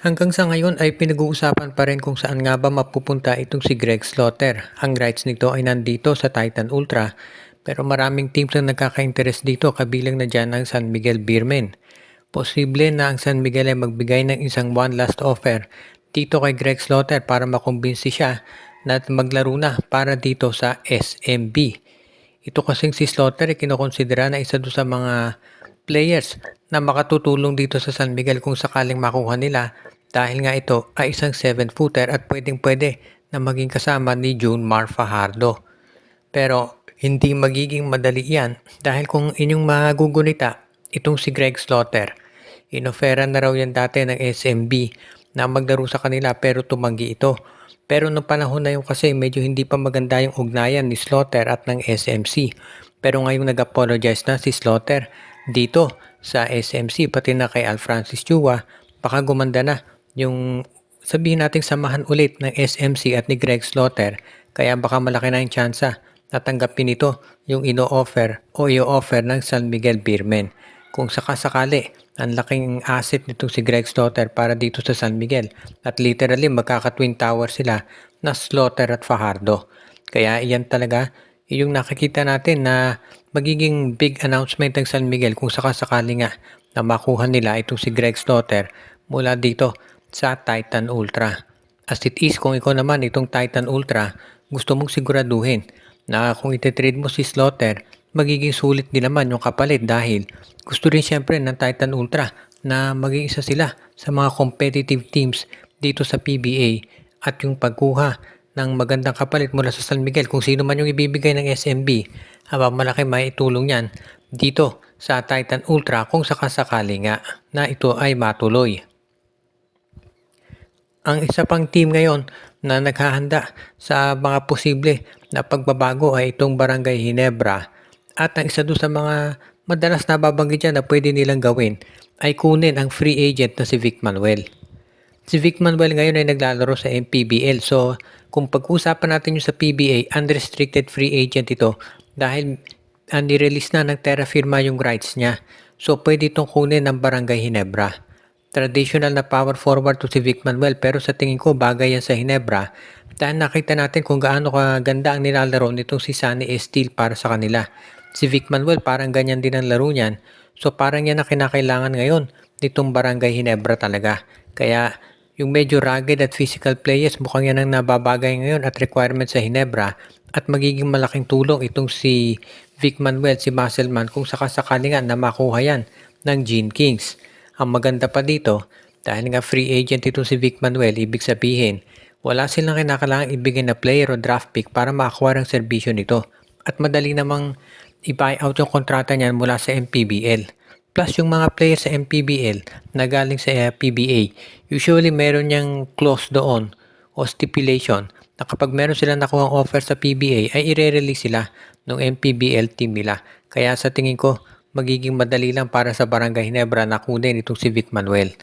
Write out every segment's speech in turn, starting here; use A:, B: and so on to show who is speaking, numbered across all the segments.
A: Hanggang sa ngayon ay pinag-uusapan pa rin kung saan nga ba mapupunta itong si Greg Slaughter. Ang rights nito ay nandito sa Titan Ultra, pero maraming teams ang nagkaka-interest dito kabilang na dyan ang San Miguel Beermen. Posible na ang San Miguel ay magbigay ng isang one last offer dito kay Greg Slaughter para makumbinsi siya na maglaro na para dito sa SMB. Ito kasing si Slaughter ay kinokonsidera na isa doon sa mga players na makatutulong dito sa San Miguel kung sakaling makuha nila dahil nga ito ay isang 7-footer at pwedeng-pwede na maging kasama ni June Mar Fajardo. Pero hindi magiging madali yan dahil kung inyong magugunita, itong si Greg Slaughter, inoferan na raw yan dati ng SMB na maglaro sa kanila pero tumanggi ito. Pero noong panahon na yun kasi medyo hindi pa maganda yung ugnayan ni Slaughter at ng SMC. Pero ngayong nag-apologize na si Slaughter dito sa SMC pati na kay Al Francis Chua, baka gumanda na yung sabihin nating samahan ulit ng SMC at ni Greg Slaughter. Kaya baka malaki na yung tsansa na tanggapin ito yung ino-offer o i-offer ng San Miguel Beermen. Kung sakasakali, ang laking asset nitong si Greg Slaughter para dito sa San Miguel at literally magkaka-twin tower sila na Slaughter at Fajardo. Kaya iyan talaga yung nakikita natin na magiging big announcement ng San Miguel kung sakasakali nga na makuha nila itong si Greg Slaughter mula dito sa Titan Ultra. As it is, kung ikaw naman itong Titan Ultra, gusto mong siguraduhin na kung ititrade mo si Slaughter, magiging sulit din naman yung kapalit dahil gusto rin syempre ng Titan Ultra na maging isa sila sa mga competitive teams dito sa PBA at yung pagkuha ng magandang kapalit mula sa San Miguel kung sino man yung ibibigay ng SMB, malaki maitulong yan dito sa Titan Ultra kung sakasakali nga na ito ay matuloy. Ang isa pang team ngayon na naghahanda sa mga posible na pagbabago ay itong Barangay Ginebra at ang isa doon sa mga madalas nababanggit dyan na pwede nilang gawin ay kunin ang free agent na si Vic Manuel. Si Vic Manuel ngayon ay naglalaro sa MPBL, so kung pag-usapan natin yung sa PBA, unrestricted free agent ito dahil nirelease na ng Terra Firma yung rights niya. So pwede itong kunin ng Barangay Ginebra. Traditional na power forward to si Vic Manuel pero sa tingin ko bagay yan sa Ginebra dahil nakita natin kung gaano kaganda ang nilalaro nitong si Sunny Esteel para sa kanila. Si Vic Manuel parang ganyan din ang laro niyan, so parang yan na kinakailangan ngayon nitong Barangay Ginebra talaga. Kaya yung medyo rugged at physical players mukhang yan ang nababagay ngayon at requirement sa Ginebra at magiging malaking tulong itong si Vic Manuel, si Muscleman kung sakasakali nga na makuha yan ng Gene Kings. Ang maganda pa dito, dahil nga free agent itong si Vic Manuel, ibig sabihin, wala silang kinakailangang ibigay na player o draft pick para makakuha ng serbisyo nito. At madali namang i-buy out yung kontrata niyan mula sa MPBL. Plus yung mga player sa MPBL na galing sa PBA, usually meron niyang clause doon o stipulation na kapag meron silang nakuhang offer sa PBA ay i-release sila ng MPBL team nila. Kaya sa tingin ko, magiging madali lang para sa Barangay Ginebra na kunin itong si Vic Manuel.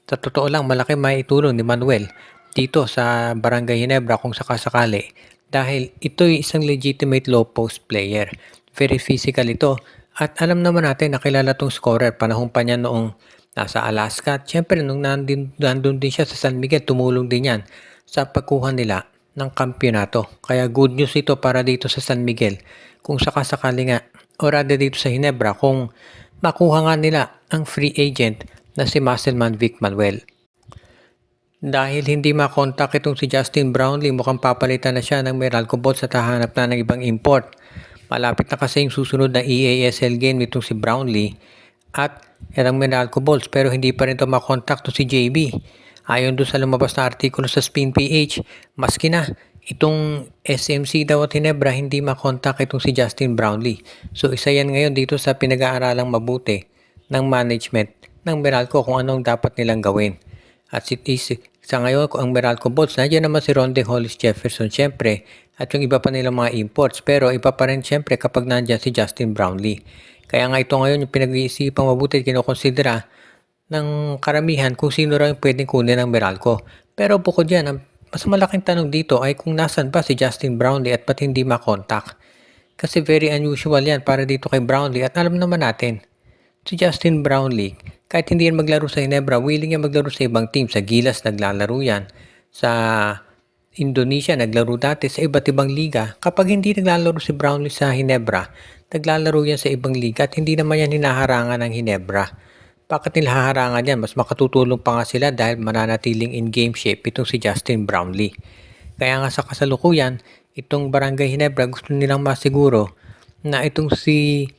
A: Sa totoo lang, malaki maitulong ni Manuel dito sa Barangay Ginebra kung sakasakali dahil ito'y isang legitimate low post player. Very physical ito at alam naman natin na kilala tong scorer panahon pa niya noong nasa Alaska at syempre nung nandun din siya sa San Miguel, tumulong din yan sa pagkuha nila ng kampyonato. Kaya good news ito para dito sa San Miguel kung sakasakali nga o rather dito sa Ginebra kung makuha nga nila ang free agent na si Muscleman Vic Manuel. Dahil hindi makontak itong si Justin Brownlee, mukhang papalitan na siya ng Meralco Bots at hahanap na ng ibang import. Malapit na kasi yung susunod na EASL game nitong si Brownlee at ang Meralco Bolts pero hindi pa rin ito makontak to si JB. Ayon doon sa lumabas na artikulo sa Spin PH, maski na itong SMC daw at Ginebra hindi makontak itong si Justin Brownlee. So isa yan ngayon dito sa pinag-aaralang mabuti ng management ng Meralco kung anong dapat nilang gawin. At sa ngayon ang Meralco Bolts, nandiyan naman si Ronde Hollis Jefferson syempre at yung iba pa nilang mga imports pero iba pa rin syempre kapag nandiyan si Justin Brownlee. Kaya nga ito ngayon yung pinag-iisipang mabuti at kinokonsidera ng karamihan kung sino raw yung pwedeng kunin ng Meralco. Pero bukod dyan, ang mas malaking tanong dito ay kung nasan ba si Justin Brownlee at ba't hindi makontak. Kasi very unusual yan para dito kay Brownlee at alam naman natin, Si Justin Brownlee, kahit hindi yan maglaro sa Ginebra, willing yan maglaro sa ibang team. Sa Gilas naglalaro yan. Sa Indonesia naglaro dati sa iba't ibang liga. Kapag hindi naglalaro si Brownlee sa Ginebra, naglalaro yan sa ibang liga at hindi naman yan hinaharangan ng Ginebra. Bakit nila haharangan yan? Mas makatutulong pa nga sila dahil mananatiling in game shape itong si Justin Brownlee. Kaya nga sa kasalukuyan, itong Barangay Ginebra gusto nilang masiguro na itong si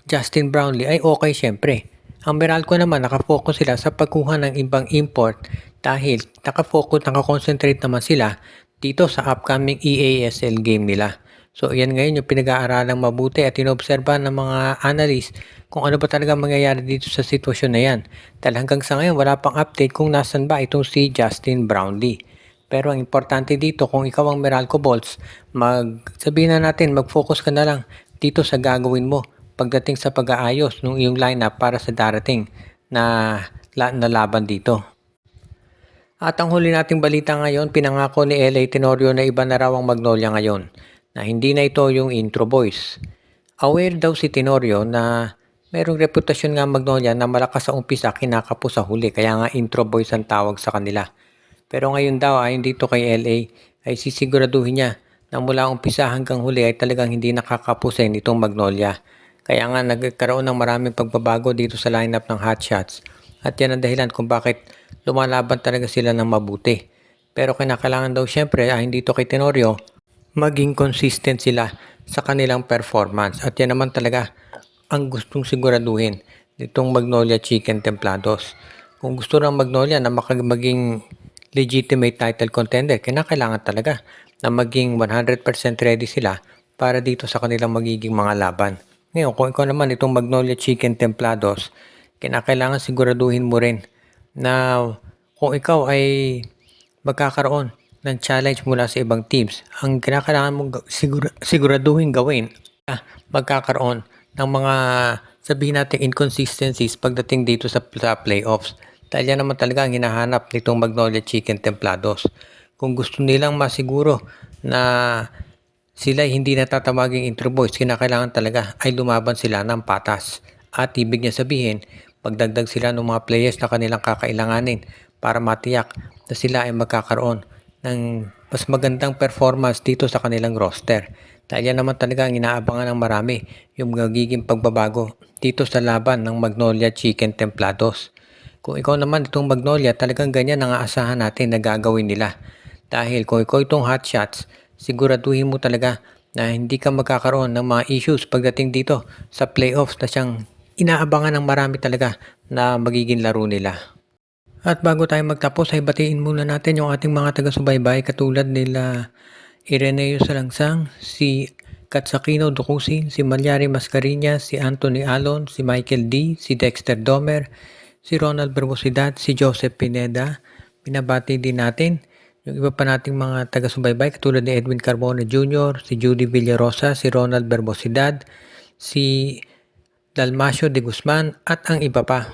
A: Justin Brownlee ay okay syempre. Ang Meralco naman nakafocus sila sa pagkuha ng ibang import dahil nakakonsentrate naman sila dito sa upcoming EASL game nila. So yan ngayon yung pinag-aaralang mabuti at inobserbahan ng mga analyst kung ano ba talaga mangyayari dito sa sitwasyon na yan. Dahil hanggang sa ngayon wala pang update kung nasan ba itong si Justin Brownlee. Pero ang importante dito kung ikaw ang Meralco Bolts, sabihin na natin mag-focus ka na lang dito sa gagawin mo pagdating sa pag-aayos ng iyong lineup para sa darating na laban dito. At ang huli nating balita ngayon, pinangako ni LA Tenorio na iba na raw ang Magnolia ngayon, na hindi na ito yung intro boys. Aware daw si Tenorio na mayroong reputasyon nga Magnolia na malakas sa umpisa kinakapos sa huli, kaya nga intro boys ang tawag sa kanila. Pero ngayon daw ayon dito kay LA ay sisiguraduhin niya na mula umpisa hanggang huli ay talagang hindi nakakapusin itong Magnolia. Kaya nga nagkaroon ng maraming pagbabago dito sa lineup ng Hotshots at yan ang dahilan kung bakit lumalaban talaga sila ng mabuti. Pero kinakailangan daw syempre hindi ito kay Tenorio maging consistent sila sa kanilang performance at yan naman talaga ang gustong siguraduhin nitong Magnolia Chicken Templados. Kung gusto ng Magnolia na maging legitimate title contender, kinakailangan talaga na maging 100% ready sila para dito sa kanilang magiging mga laban. Ngayon, kung ikaw naman itong Magnolia Chicken Templados, kinakailangan siguraduhin mo rin na kung ikaw ay magkakaroon ng challenge mula sa ibang teams, ang kinakailangan mong siguraduhin gawin, magkakaroon ng mga sabihin natin inconsistencies pagdating dito sa playoffs. Dahil yan naman talaga ang hinahanap nitong Magnolia Chicken Templados. Kung gusto nilang masiguro na sila hindi natatamaging intro boys, kinakailangan talaga ay lumaban sila ng patas. At ibig niya sabihin, magdagdag sila ng mga players na kanilang kakailanganin para matiyak na sila ay magkakaroon ng mas magandang performance dito sa kanilang roster. Dahil yan naman talaga ang inaabangan ng marami, yung magiging pagbabago dito sa laban ng Magnolia Chicken Templados. Kung ikaw naman itong Magnolia, talagang ganyan ang aasahan natin na gagawin nila. Dahil kung ikaw itong Hotshots, siguraduhin mo talaga na hindi ka magkakaroon ng mga issues pagdating dito sa playoffs na siyang inaabangan ng marami talaga na magiging laro nila. At bago tayo magtapos ay batiin muna natin yung ating mga taga-subaybay katulad nila Ireneo Salangsang, si Katsakino Dukusin, si Malyari Mascarinas, si Anthony Alon, si Michael D, si Dexter Domer, si Ronald Berbosidad, si Joseph Pineda. Pinabati din natin yung iba pa nating mga taga-subaybay katulad ni Edwin Carbone Jr., si Judy Villarosa, si Ronald Berbosidad, si Dalmacio de Guzman at ang iba pa.